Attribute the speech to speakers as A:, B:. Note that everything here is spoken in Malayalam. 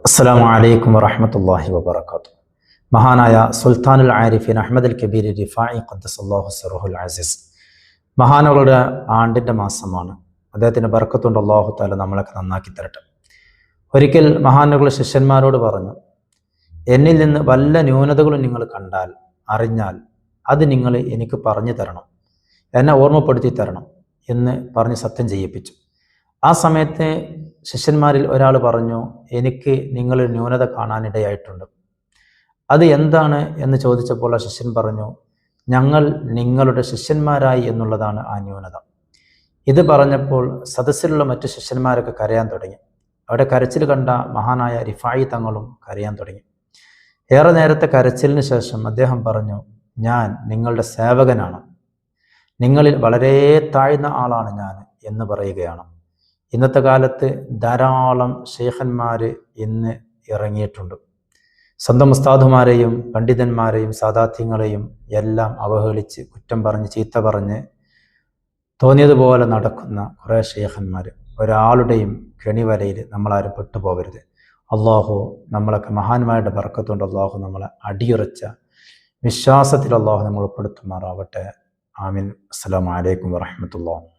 A: അസ്സലാമു അലൈക്കും വറഹ്മത്തുള്ളാഹി വബറകാതുഹു. മഹാനായ സുൽത്താനുൽ ആരിഫീൻ അഹ്മദ് അൽ കബീർ റിഫാഇ ഖദ്ദസല്ലാഹു സിർറുൽ അസീസ് മഹാനവളുടെ ആണ്ടിൻ്റെ മാസമാണ്. അദ്ദേഹത്തിൻ്റെ ബർക്കത്തുകൊണ്ട് അല്ലാഹു തആല നമ്മളൊക്കെ നന്നാക്കി തരട്ടെ. ഒരിക്കൽ മഹാനവകൾ ശിഷ്യന്മാരോട് പറഞ്ഞു, എന്നിൽ നിന്ന് വല്ല ന്യൂനതകളും നിങ്ങൾ കണ്ടാൽ അറിഞ്ഞാൽ അത് നിങ്ങൾ എനിക്ക് പറഞ്ഞു തരണം, എന്നെ ഓർമ്മപ്പെടുത്തി തരണം എന്ന് പറഞ്ഞ് സത്യം ചെയ്യിപ്പിച്ചു. ആ സമയത്ത് ശിഷ്യന്മാരിൽ ഒരാൾ പറഞ്ഞു, എനിക്ക് നിങ്ങളൊരു ന്യൂനത കാണാനിടയായിട്ടുണ്ട്. അത് എന്താണ് എന്ന് ചോദിച്ചപ്പോൾ ആ ശിഷ്യൻ പറഞ്ഞു, ഞങ്ങൾ നിങ്ങളുടെ ശിഷ്യന്മാരായി എന്നുള്ളതാണ് ആ ന്യൂനത. ഇത് പറഞ്ഞപ്പോൾ സദസ്സിലുള്ള മറ്റു ശിഷ്യന്മാരൊക്കെ കരയാൻ തുടങ്ങി. അവിടെ കരച്ചിൽ കണ്ട മഹാനായ റിഫായി തങ്ങളും കരയാൻ തുടങ്ങി. ഏറെ നേരത്തെ കരച്ചിലിന് ശേഷം അദ്ദേഹം പറഞ്ഞു, ഞാൻ നിങ്ങളുടെ സേവകനാണ്, നിങ്ങളിൽ വളരെ താഴ്ന്ന ആളാണ് ഞാൻ എന്ന് പറയുകയാണ്. ഇന്നത്തെ കാലത്ത് ധാരാളം ശൈഖന്മാർ ഇന്ന് ഇറങ്ങിയിട്ടുണ്ട്. സ്വന്തം ഉസ്താദുമാരെയും പണ്ഡിതന്മാരെയും സാദാത്യങ്ങളെയും എല്ലാം അവഹേളിച്ച് കുറ്റം പറഞ്ഞ് ചീത്ത പറഞ്ഞ് തോന്നിയതുപോലെ നടക്കുന്ന കുറേ ശൈഖന്മാർ. ഒരാളുടെയും കെണിവലയിൽ നമ്മളാരും പെട്ടുപോകരുത്. അള്ളാഹു നമ്മളൊക്കെ മഹാന്മാരുടെ ബർക്കത്തുകൊണ്ട് അള്ളാഹു നമ്മളെ അടിയുറച്ച വിശ്വാസത്തിൽ അള്ളാഹു നമ്മൾ ഉൾപ്പെടുത്തുമാറാവട്ടെ. ആമീൻ. അസ്സലാമു അലൈക്കും വറഹ്മത്തുള്ളാഹി.